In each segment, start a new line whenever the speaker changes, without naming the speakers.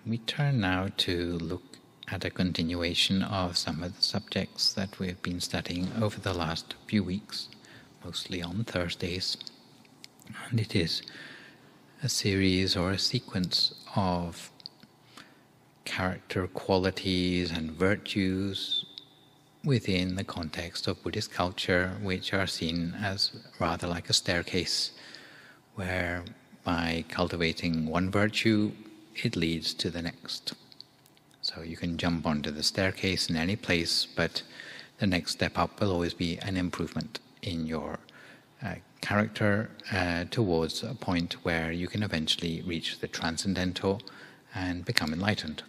We turn now to look at a continuation of some of the subjects that we've been studying over the last few weeks, mostly on Thursdays. And it is a series or a sequence of character qualities and virtues within the context of Buddhist culture, which are seen as rather like a staircase, where by cultivating one virtue, it leads to the next. So you can jump onto the staircase in any place, but the next step up will always be an improvement in your character towards a point where you can eventually reach the transcendental and become enlightened.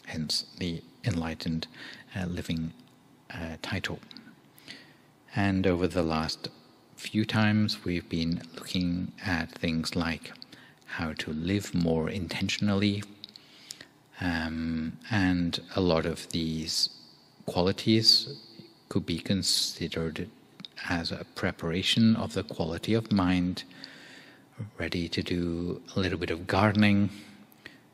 Hence the enlightened living title. And over the last few times we've been looking at things like how to live more intentionally, and a lot of these qualities could be considered as a preparation of the quality of mind, ready to do a little bit of gardening,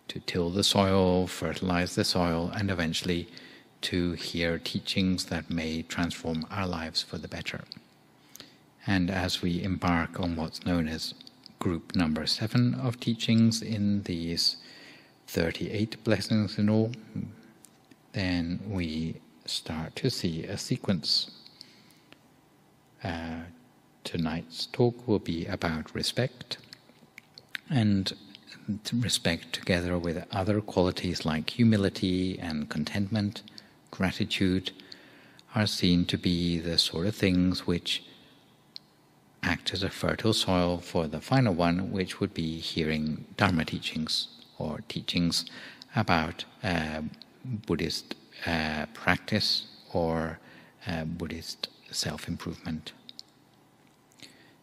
to till the soil, fertilize the soil, and eventually to hear teachings that may transform our lives for the better. And as we embark on what's known as group number 7 of teachings in these 38 blessings in all, then we start to see a sequence. Tonight's talk will be about respect, and respect together with other qualities like humility and contentment, gratitude, are seen to be the sort of things which act as a fertile soil for the final one, which would be hearing Dharma teachings, or teachings about Buddhist practice or Buddhist self-improvement.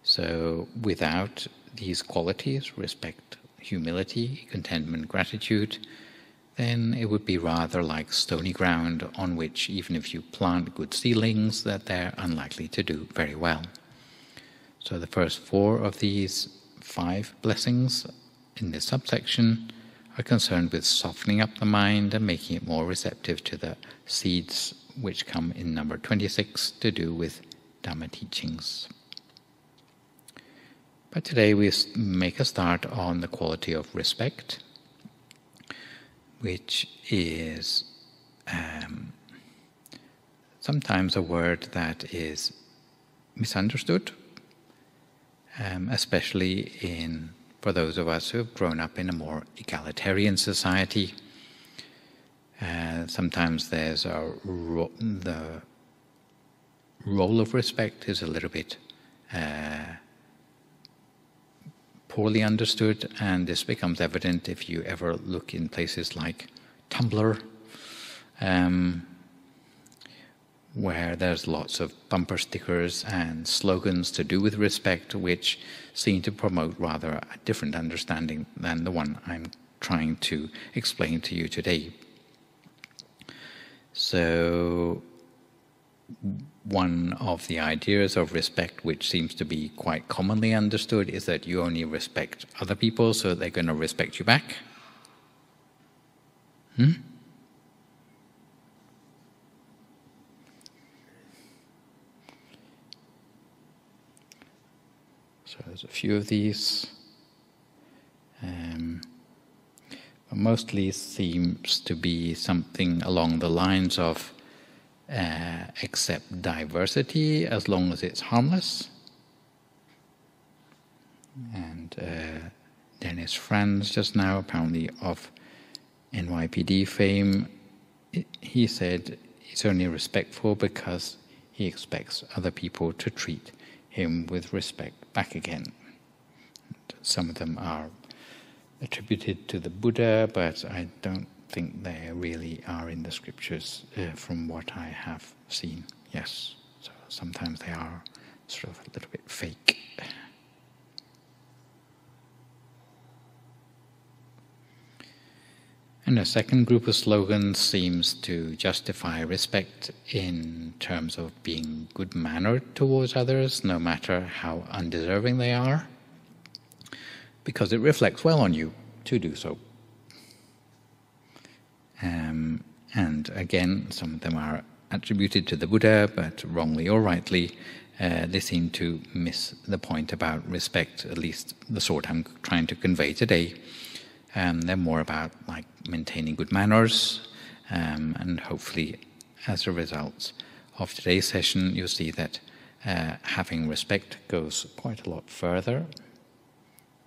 So without these qualities, respect, humility, contentment, gratitude, then it would be rather like stony ground on which, even if you plant good seedlings, that they're unlikely to do very well. So the first 4 of these 5 blessings in this subsection are concerned with softening up the mind and making it more receptive to the seeds which come in number 26 to do with Dhamma teachings. But today we make a start on the quality of respect, which is sometimes a word that is misunderstood, especially for those of us who have grown up in a more egalitarian society. Sometimes there's the role of respect is a little bit poorly understood, and this becomes evident if you ever look in places like Tumblr, where there's lots of bumper stickers and slogans to do with respect, which seem to promote rather a different understanding than the one I'm trying to explain to you today. So one of the ideas of respect, which seems to be quite commonly understood, is that you only respect other people, so they're going to respect you back. So there's a few of these. But mostly seems to be something along the lines of accept diversity as long as it's harmless. And Dennis Franz just now, apparently of NYPD fame, he said he's only respectful because he expects other people to treat him with respect back again. And some of them are attributed to the Buddha, but I don't think they really are in the scriptures from what I have seen. Yes, so sometimes they are sort of a little bit fake. And a second group of slogans seems to justify respect in terms of being good-mannered towards others, no matter how undeserving they are, because it reflects well on you to do so. And again, some of them are attributed to the Buddha, but wrongly or rightly, they seem to miss the point about respect, at least the sort I'm trying to convey today. They're more about like maintaining good manners, and hopefully as a result of today's session you'll see that having respect goes quite a lot further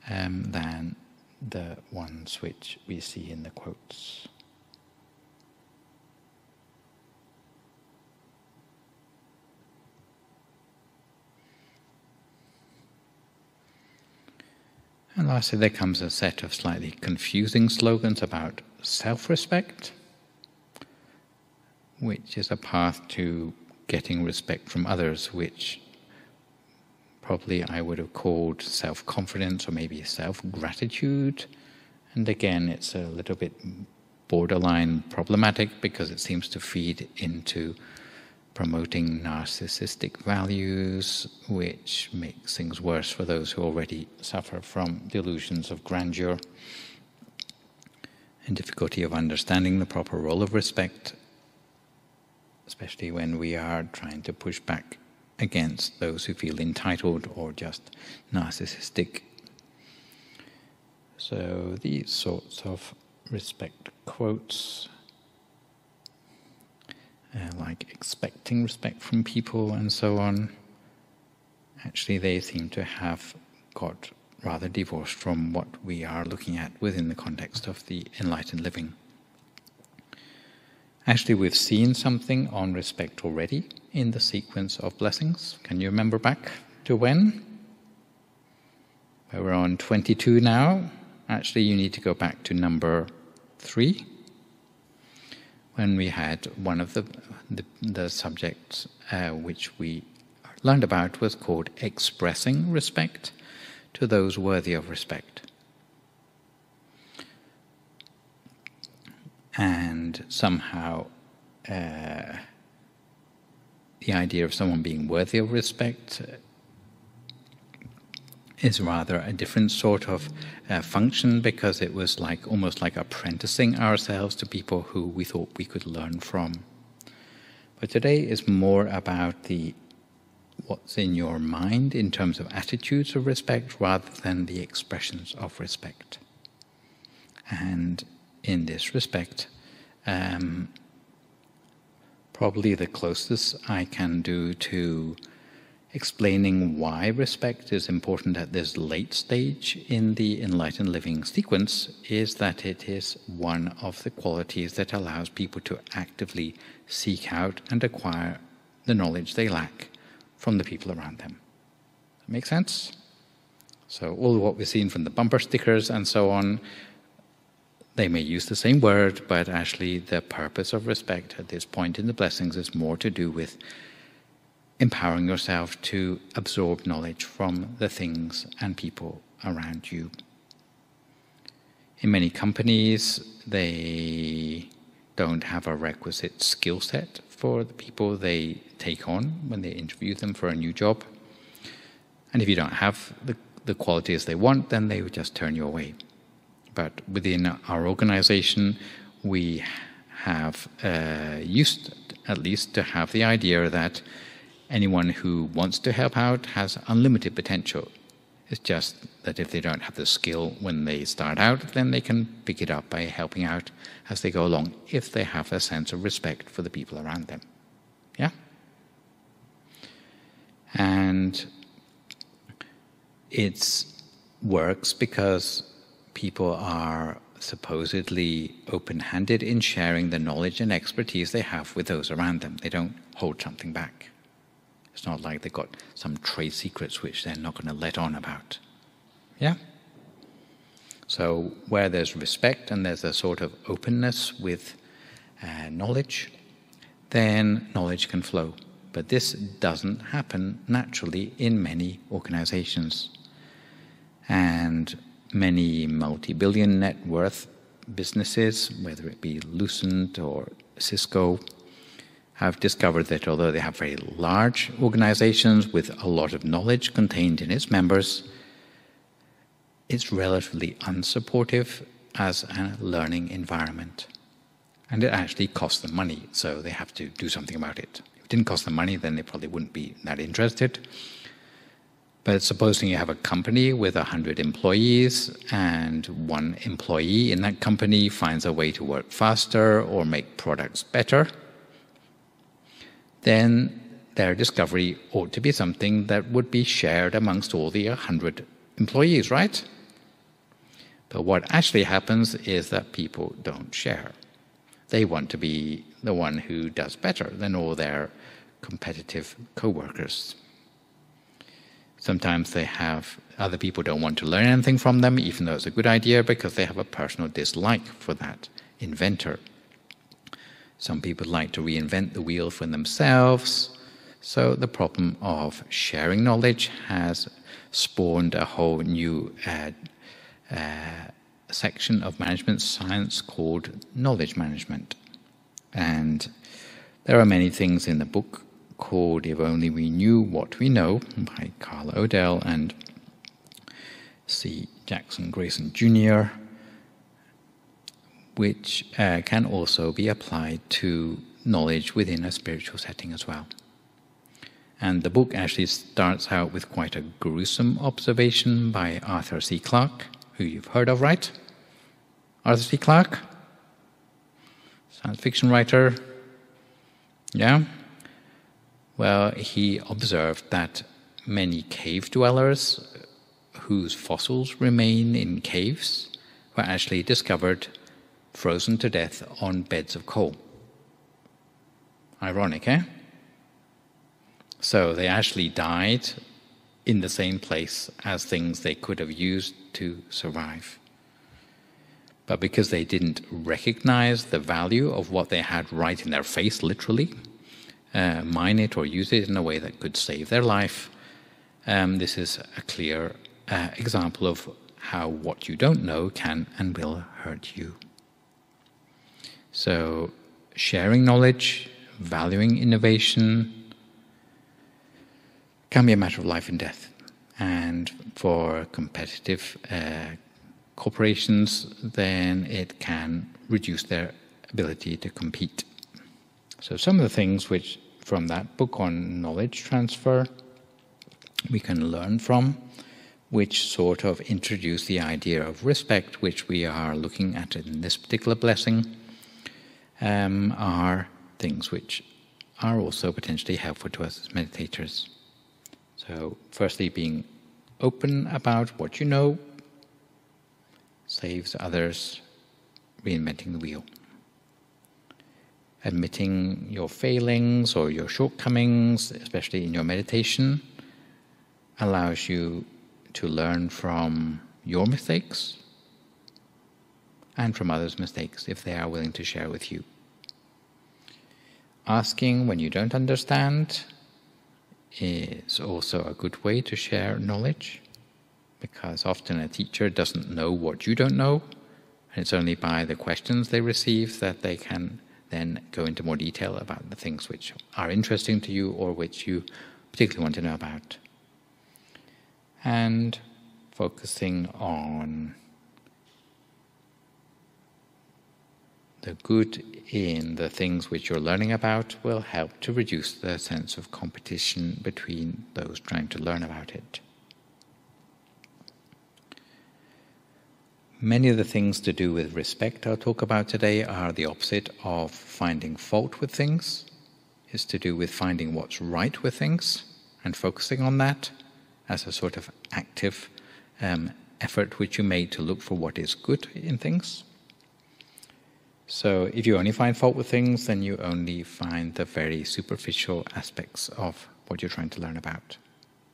than the ones which we see in the quotes. And lastly, there comes a set of slightly confusing slogans about self-respect, which is a path to getting respect from others, which probably I would have called self-confidence or maybe self-gratitude. And again, it's a little bit borderline problematic because it seems to feed into promoting narcissistic values, which makes things worse for those who already suffer from delusions of grandeur and difficulty of understanding the proper role of respect, especially when we are trying to push back against those who feel entitled or just narcissistic. So these sorts of respect quotes, like expecting respect from people and so on, actually they seem to have got rather divorced from what we are looking at within the context of the enlightened living. Actually, we've seen something on respect already in the sequence of blessings. Can you remember back to when? We're on 22 now. Actually, you need to go back to number 3. When we had one of the subjects which we learned about was called expressing respect to those worthy of respect. And somehow the idea of someone being worthy of respect is rather a different sort of function, because it was like almost like apprenticing ourselves to people who we thought we could learn from. But today is more about what's in your mind in terms of attitudes of respect rather than the expressions of respect. And in this respect, probably the closest I can do to explaining why respect is important at this late stage in the enlightened living sequence is that it is one of the qualities that allows people to actively seek out and acquire the knowledge they lack from the people around them. Does that make sense? So all what we've seen from the bumper stickers and so on, they may use the same word, but actually the purpose of respect at this point in the blessings is more to do with empowering yourself to absorb knowledge from the things and people around you. In many companies, they don't have a requisite skill set for the people they take on when they interview them for a new job. And if you don't have the qualities they want, then they would just turn you away. But within our organization, we have used at least to have the idea that anyone who wants to help out has unlimited potential. It's just that if they don't have the skill when they start out, then they can pick it up by helping out as they go along, if they have a sense of respect for the people around them. Yeah? And it works because people are supposedly open-handed in sharing the knowledge and expertise they have with those around them. They don't hold something back. It's not like they've got some trade secrets which they're not going to let on about. Yeah? So where there's respect and there's a sort of openness with knowledge, then knowledge can flow. But this doesn't happen naturally in many organizations. And many multi-billion net worth businesses, whether it be Lucent or Cisco, have discovered that although they have very large organizations with a lot of knowledge contained in its members, it's relatively unsupportive as a learning environment. And it actually costs them money, so they have to do something about it. If it didn't cost them money, then they probably wouldn't be that interested. But supposing you have a company with 100 employees, and one employee in that company finds a way to work faster or make products better, then their discovery ought to be something that would be shared amongst all the 100 employees, right? But what actually happens is that people don't share. They want to be the one who does better than all their competitive co-workers. Sometimes other people don't want to learn anything from them, even though it's a good idea, because they have a personal dislike for that inventor. Some people like to reinvent the wheel for themselves. So the problem of sharing knowledge has spawned a whole new section of management science called knowledge management. And there are many things in the book called If Only We Knew What We Know by Carl Odell and C. Jackson Grayson Jr., which can also be applied to knowledge within a spiritual setting as well. And the book actually starts out with quite a gruesome observation by Arthur C. Clarke, who you've heard of, right? Arthur C. Clarke? Science fiction writer. Yeah? Well, he observed that many cave dwellers whose fossils remain in caves were actually discovered frozen to death on beds of coal. Ironic, eh? So they actually died in the same place as things they could have used to survive. But because they didn't recognize the value of what they had right in their face, literally, mine it or use it in a way that could save their life, this is a clear example of how what you don't know can and will hurt you. So, sharing knowledge, valuing innovation, can be a matter of life and death. And for competitive corporations, then it can reduce their ability to compete. So some of the things which, from that book on knowledge transfer, we can learn from, which sort of introduce the idea of respect, which we are looking at in this particular blessing, are things which are also potentially helpful to us as meditators. So, firstly, being open about what you know saves others reinventing the wheel. Admitting your failings or your shortcomings, especially in your meditation, allows you to learn from your mistakes and from others' mistakes if they are willing to share with you. Asking when you don't understand is also a good way to share knowledge, because often a teacher doesn't know what you don't know, and it's only by the questions they receive that they can then go into more detail about the things which are interesting to you or which you particularly want to know about. And focusing on the good in the things which you're learning about will help to reduce the sense of competition between those trying to learn about it. Many of the things to do with respect I'll talk about today are the opposite of finding fault with things. It's to do with finding what's right with things and focusing on that as a sort of active effort which you make to look for what is good in things. So if you only find fault with things, then you only find the very superficial aspects of what you're trying to learn about.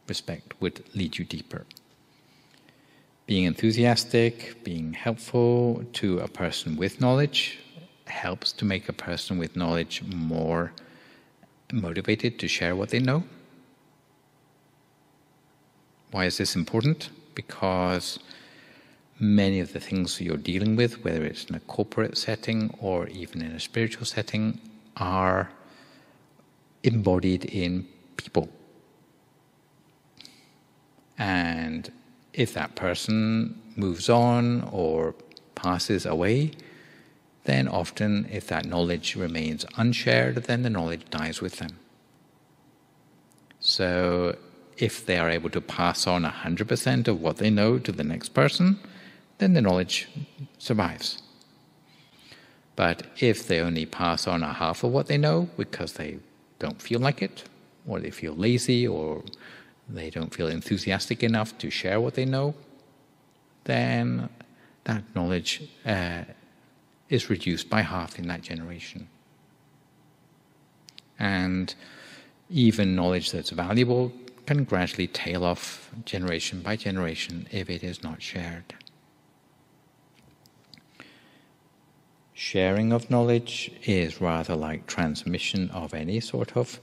Respect would lead you deeper. Being enthusiastic, being helpful to a person with knowledge helps to make a person with knowledge more motivated to share what they know. Why is this important? Because many of the things you're dealing with, whether it's in a corporate setting or even in a spiritual setting, are embodied in people. And if that person moves on or passes away, then often if that knowledge remains unshared, then the knowledge dies with them. So if they are able to pass on 100% of what they know to the next person, then the knowledge survives. But if they only pass on a half of what they know because they don't feel like it, or they feel lazy, or they don't feel enthusiastic enough to share what they know, then that knowledge is reduced by half in that generation. And even knowledge that's valuable can gradually tail off generation by generation if it is not shared. Sharing of knowledge is rather like transmission of any sort of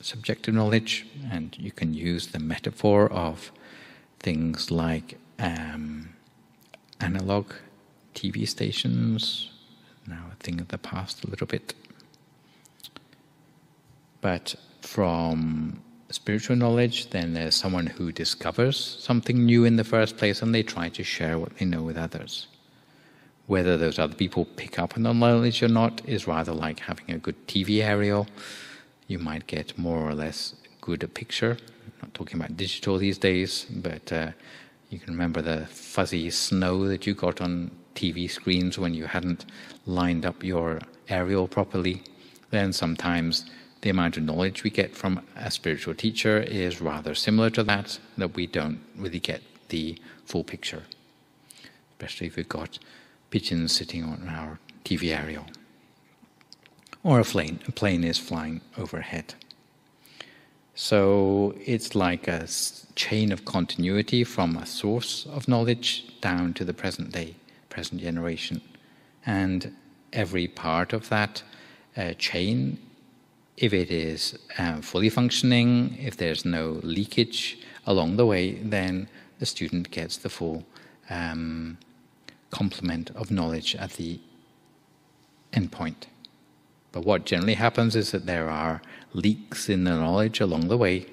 subjective knowledge, and you can use the metaphor of things like analog TV stations, now a thing of the past a little bit. But from spiritual knowledge, then there's someone who discovers something new in the first place and they try to share what they know with others. Whether those other people pick up on the knowledge or not is rather like having a good TV aerial. You might get more or less good a picture. I'm not talking about digital these days, but you can remember the fuzzy snow that you got on TV screens when you hadn't lined up your aerial properly. Then sometimes the amount of knowledge we get from a spiritual teacher is rather similar to that we don't really get the full picture, especially if we've got pigeons sitting on our TV aerial, or a plane is flying overhead. So it's like a chain of continuity from a source of knowledge down to the present day, present generation. And every part of that chain, if it is fully functioning, if there's no leakage along the way, then the student gets the full complement of knowledge at the end point. But what generally happens is that there are leaks in the knowledge along the way,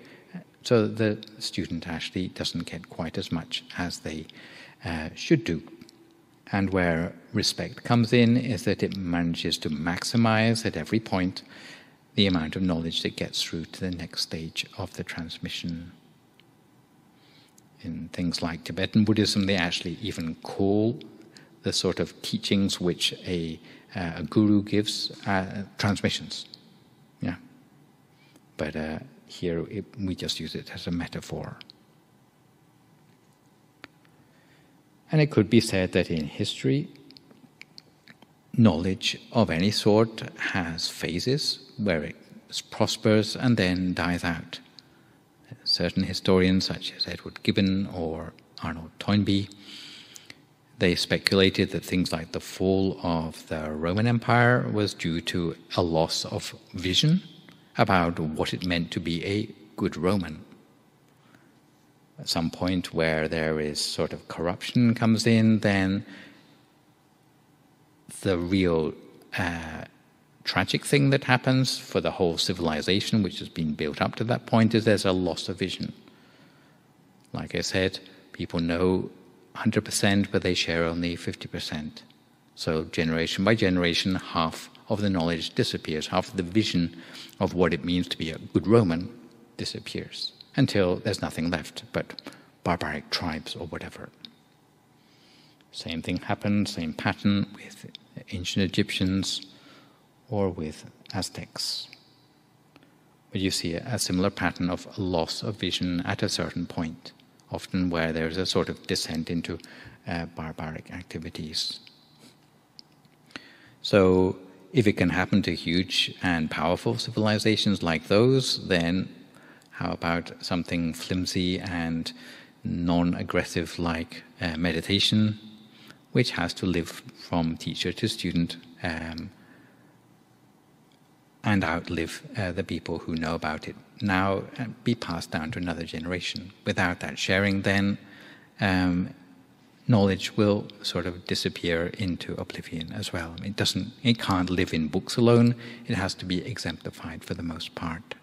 so the student actually doesn't get quite as much as they should do. And where respect comes in is that it manages to maximize at every point the amount of knowledge that gets through to the next stage of the transmission. In things like Tibetan Buddhism, they actually even call the sort of teachings which a guru gives transmissions. Yeah. But here we just use it as a metaphor. And it could be said that in history, knowledge of any sort has phases where it prospers and then dies out. Certain historians, such as Edward Gibbon or Arnold Toynbee, they speculated that things like the fall of the Roman Empire was due to a loss of vision about what it meant to be a good Roman. At some point where there is sort of corruption comes in, then the real tragic thing that happens for the whole civilization, which has been built up to that point, is there's a loss of vision. Like I said, people know 100%, but they share only 50%. So generation by generation, half of the knowledge disappears, half of the vision of what it means to be a good Roman disappears, until there's nothing left but barbaric tribes or whatever. Same thing happened, same pattern with ancient Egyptians or with Aztecs. But you see a similar pattern of loss of vision at a certain point, often where there's a sort of descent into barbaric activities. So if it can happen to huge and powerful civilizations like those, then how about something flimsy and non-aggressive like meditation, which has to live from teacher to student and outlive the people who know about it now and be passed down to another generation. Without that sharing, then knowledge will sort of disappear into oblivion as well. It can't live in books alone. It has to be exemplified for the most part.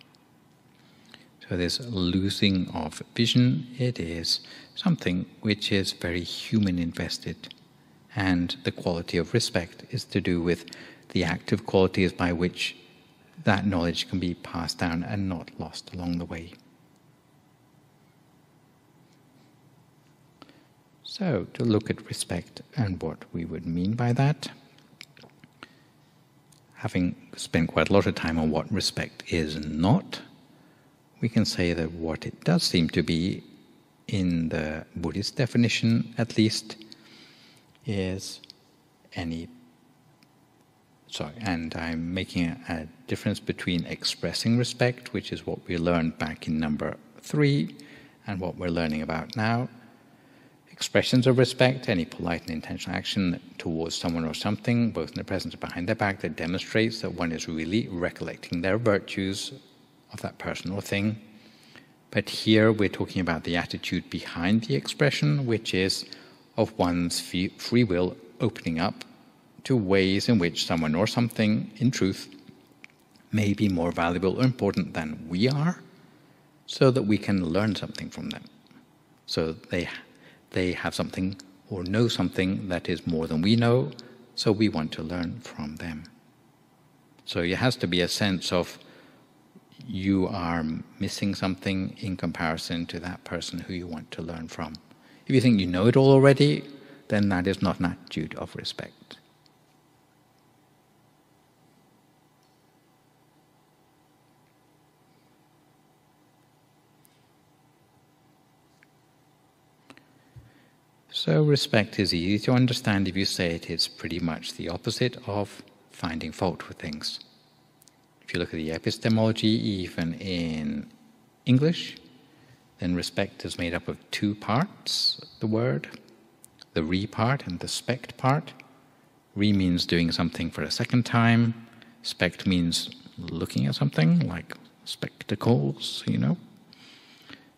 So this losing of vision, it is something which is very human invested And the quality of respect is to do with the active qualities by which that knowledge can be passed down and not lost along the way. So, to look at respect and what we would mean by that, having spent quite a lot of time on what respect is not, we can say that what it does seem to be, in the Buddhist definition at least, is and I'm making a difference between expressing respect, which is what we learned back in number 3, and what we're learning about now. Expressions of respect, any polite and intentional action towards someone or something, both in the present and behind their back, that demonstrates that one is really recollecting their virtues of that person or thing. But here we're talking about the attitude behind the expression, which is of one's free will opening up to ways in which someone or something, in truth, may be more valuable or important than we are, so that we can learn something from them. So they have something or know something that is more than we know, so we want to learn from them. So it has to be a sense of you are missing something in comparison to that person who you want to learn from. If you think you know it all already, then that is not an attitude of respect. So respect is easy to understand if you say it is pretty much the opposite of finding fault with things. If you look at the epistemology, even in English, then respect is made up of 2 parts, the word, the re part and the spect part. Re means doing something for a second time. Spect means looking at something, like spectacles,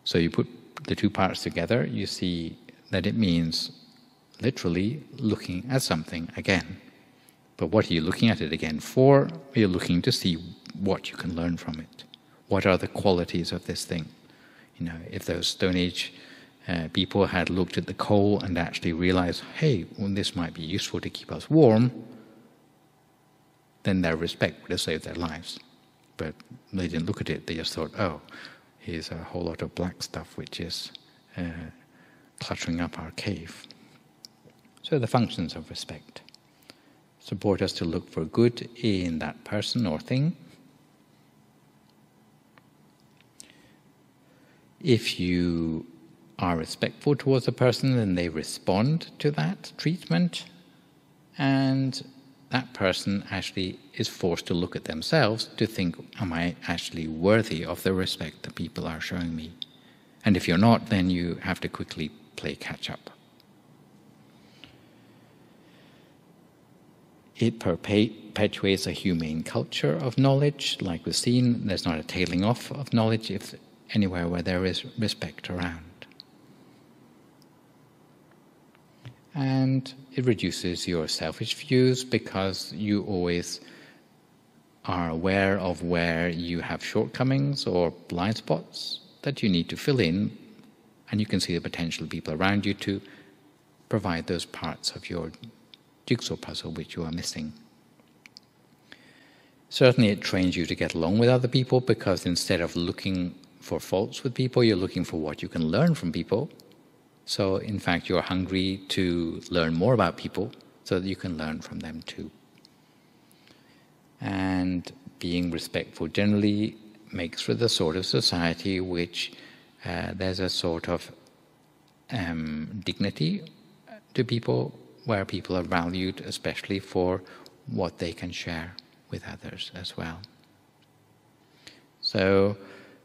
So you put the 2 parts together, you see that it means literally looking at something again. But what are you looking at it again for? You're looking to see what you can learn from it. What are the qualities of this thing? If those Stone Age people had looked at the coal and actually realized, hey, this might be useful to keep us warm, then their respect would have saved their lives. But they didn't look at it, they just thought, oh, here's a whole lot of black stuff which is cluttering up our cave. So the functions of respect support us to look for good in that person or thing. If you are respectful towards a person, then they respond to that treatment, and that person actually is forced to look at themselves to think, am I actually worthy of the respect that people are showing me? And if you're not, then you have to quickly play catch-up. It perpetuates a humane culture of knowledge. Like we've seen, there's not a tailing off of knowledge if anywhere where there is respect around. And it reduces your selfish views because you always are aware of where you have shortcomings or blind spots that you need to fill in, and you can see the potential of people around you to provide those parts of your jigsaw puzzle which you are missing. Certainly it trains you to get along with other people, because instead of looking for faults with people, you're looking for what you can learn from people. So in fact you're hungry to learn more about people so that you can learn from them too. And being respectful generally makes for the sort of society which there's a sort of dignity to people, where people are valued especially for what they can share with others as well. So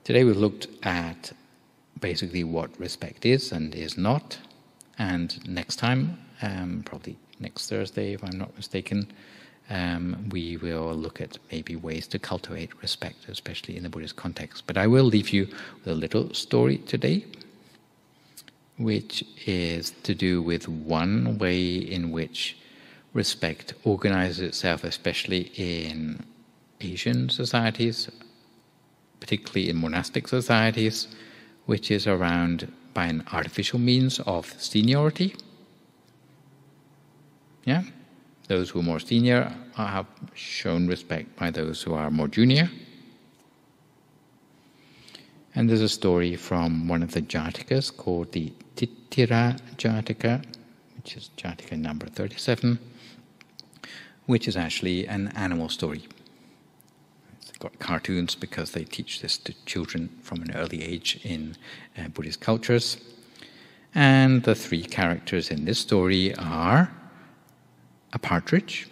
today we've looked at basically what respect is and is not, and next time, probably next Thursday if I'm not mistaken, we will look at maybe ways to cultivate respect, especially in the Buddhist context. But I will leave you with a little story today, which is to do with one way in which respect organizes itself, especially in Asian societies, particularly in monastic societies, which is around by an artificial means of seniority. Yeah? Those who are more senior have shown respect by those who are more junior. And there's a story from one of the Jatakas called the Titira Jataka, which is Jataka number 37, which is actually an animal story. It's got cartoons because they teach this to children from an early age in Buddhist cultures. And the three characters in this story are a partridge,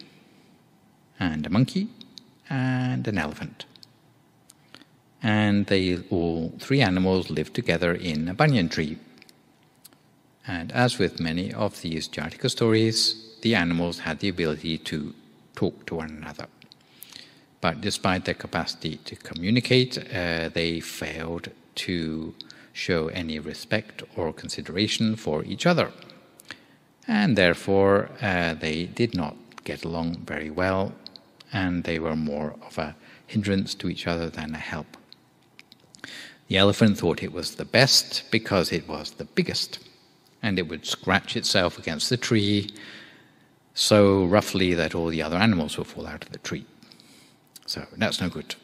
and a monkey, and an elephant. And all three animals live together in a banyan tree. And as with many of these Jataka stories, the animals had the ability to talk to one another. But despite their capacity to communicate, they failed to show any respect or consideration for each other. And therefore, they did not get along very well, and they were more of a hindrance to each other than a help. The elephant thought it was the best because it was the biggest, and it would scratch itself against the tree so roughly that all the other animals would fall out of the tree. So that's no good.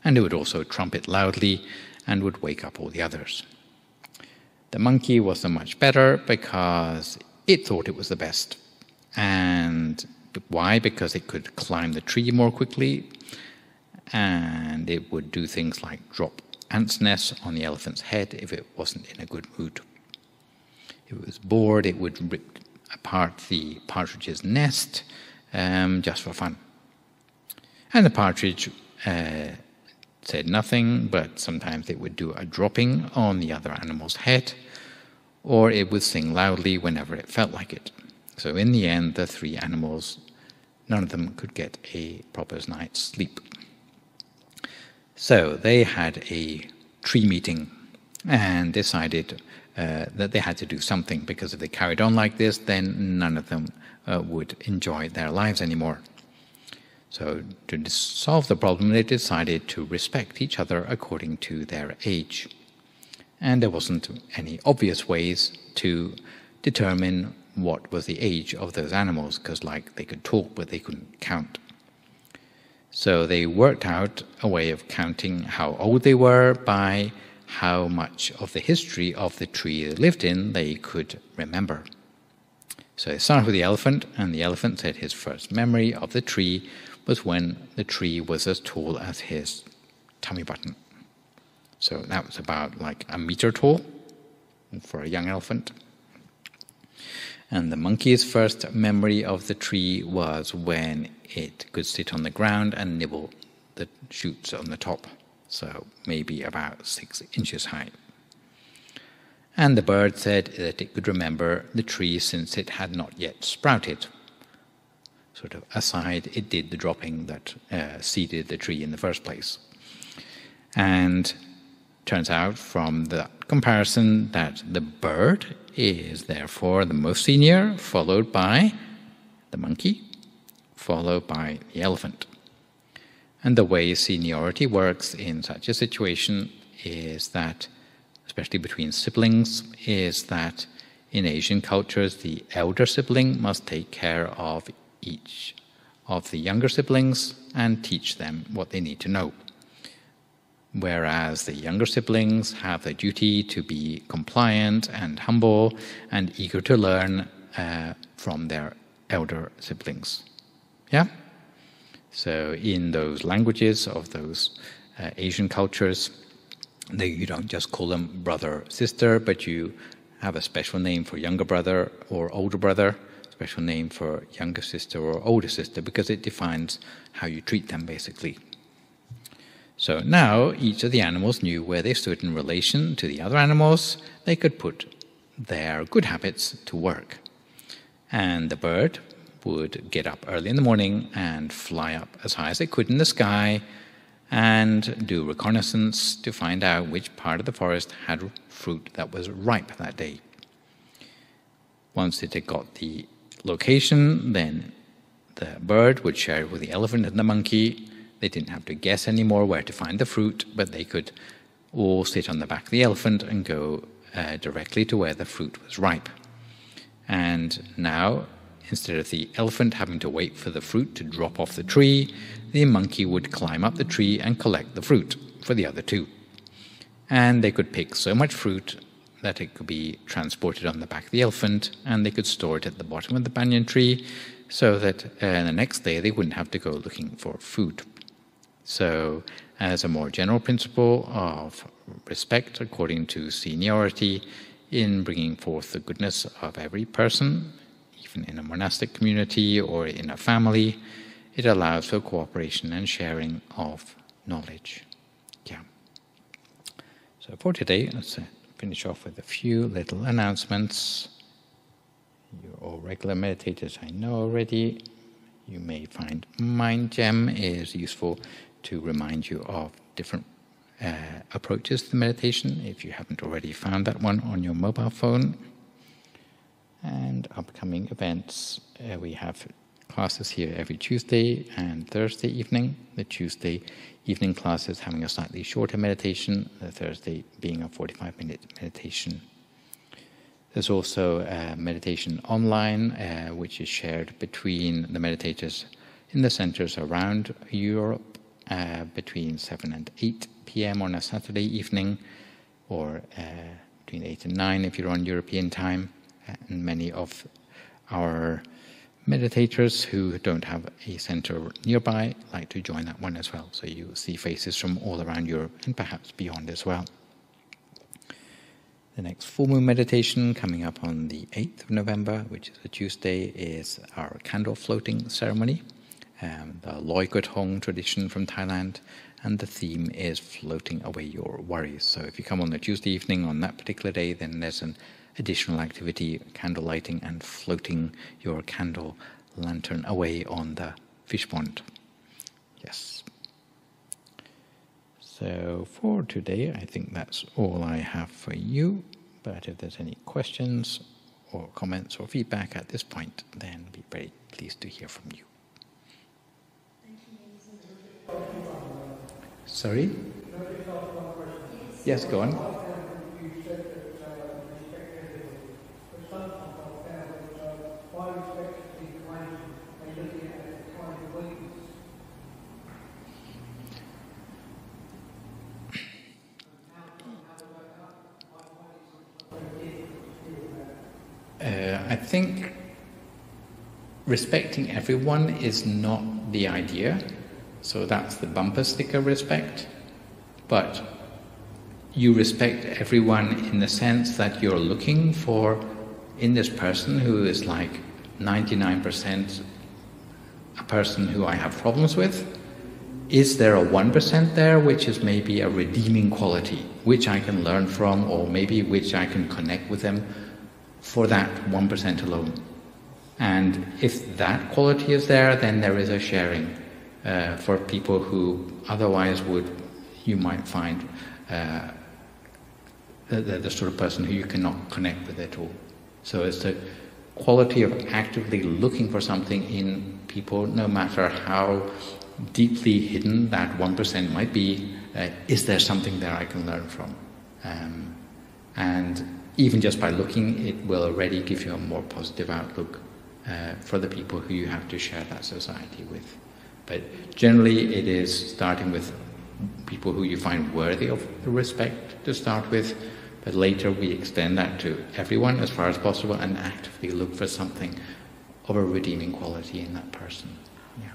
And it would also trumpet loudly and would wake up all the others. The monkey wasn't much better because it thought it was the best. And why? Because it could climb the tree more quickly, and it would do things like drop ants' nests on the elephant's head if it wasn't in a good mood. If it was bored, it would rip apart the partridge's nest just for fun. And the partridge said nothing, but sometimes it would do a dropping on the other animal's head, or it would sing loudly whenever it felt like it. So in the end, the three animals, none of them could get a proper night's sleep. So they had a tree meeting and decided that they had to do something, because if they carried on like this, then none of them would enjoy their lives anymore. So to solve the problem, they decided to respect each other according to their age. And there wasn't any obvious ways to determine what was the age of those animals, because like they could talk but they couldn't count. So they worked out a way of counting how old they were by how much of the history of the tree they lived in they could remember. So they started with the elephant, and the elephant said his first memory of the tree was when the tree was as tall as his tummy button. So that was about like a meter tall for a young elephant. And the monkey's first memory of the tree was when it could sit on the ground and nibble the shoots on the top, so maybe about 6 inches high. And the bird said that it could remember the tree since it had not yet sprouted. Sort of aside, it did the dropping that seeded the tree in the first place. And turns out from the comparison that the bird is therefore the most senior, followed by the monkey, followed by the elephant. And the way seniority works in such a situation is that, especially between siblings, is that in Asian cultures the elder sibling must take care of each of the younger siblings and teach them what they need to know. Whereas the younger siblings have the duty to be compliant and humble and eager to learn from their elder siblings. Yeah? So in those languages of those Asian cultures, you don't just call them brother, sister, but you have a special name for younger brother or older brother, special name for younger sister or older sister, because it defines how you treat them, basically. So now each of the animals knew where they stood in relation to the other animals. They could put their good habits to work. And the bird would get up early in the morning and fly up as high as it could in the sky and do reconnaissance to find out which part of the forest had fruit that was ripe that day. Once it had got the location, then the bird would share it with the elephant and the monkey. They didn't have to guess anymore where to find the fruit, but they could all sit on the back of the elephant and go directly to where the fruit was ripe. And now instead of the elephant having to wait for the fruit to drop off the tree, the monkey would climb up the tree and collect the fruit for the other two. And they could pick so much fruit that it could be transported on the back of the elephant, and they could store it at the bottom of the banyan tree so that the next day they wouldn't have to go looking for food. So, as a more general principle of respect according to seniority in bringing forth the goodness of every person, even in a monastic community or in a family, it allows for cooperation and sharing of knowledge. Yeah. So for today, let's finish off with a few little announcements. You're all regular meditators, I know already. You may find Mind Gem is useful to remind you of different approaches to meditation, if you haven't already found that one on your mobile phone. And upcoming events, we have classes here every Tuesday and Thursday evening. The Tuesday evening class is having a slightly shorter meditation, the Thursday being a 45-minute meditation. There's also meditation online, which is shared between the meditators in the centres around Europe between 7 and 8 p.m. on a Saturday evening, or between 8 and 9 if you're on European time. And many of our meditators who don't have a centre nearby like to join that one as well. So you see faces from all around Europe and perhaps beyond as well. The next full moon meditation coming up on the 8th of November, which is a Tuesday, is our candle floating ceremony, the Loi Gut Hong tradition from Thailand, and the theme is floating away your worries. So if you come on the Tuesday evening on that particular day, then there's an additional activity, candle lighting and floating your candle lantern away on the fish pond. Yes. So for today, I think that's all I have for you. But if there's any questions or comments or feedback at this point, then I'd be very pleased to hear from you. Sorry? Yes, go on. I think respecting everyone is not the idea, so that's the bumper sticker respect, but you respect everyone in the sense that you're looking for, in this person who is like 99% a person who I have problems with, is there a 1% there which is maybe a redeeming quality, which I can learn from, or maybe which I can connect with them for that 1% alone. And if that quality is there, then there is a sharing for people who otherwise you might find the sort of person who you cannot connect with at all. So it's the quality of actively looking for something in people, no matter how deeply hidden that 1% might be. Is there something there I can learn from? And even just by looking, it will already give you a more positive outlook for the people who you have to share that society with. But generally it is starting with people who you find worthy of the respect to start with, but later we extend that to everyone as far as possible and actively look for something of a redeeming quality in that person. Yeah.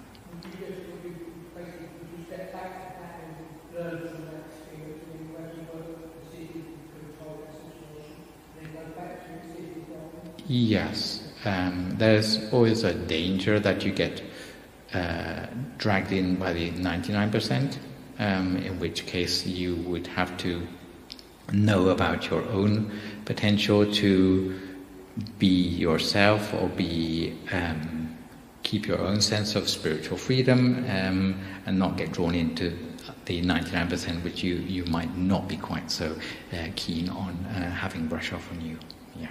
Yes, there's always a danger that you get dragged in by the 99%, in which case you would have to know about your own potential to be yourself, or keep your own sense of spiritual freedom, and not get drawn into the 99% which you might not be quite so keen on having brush off on you. Yeah.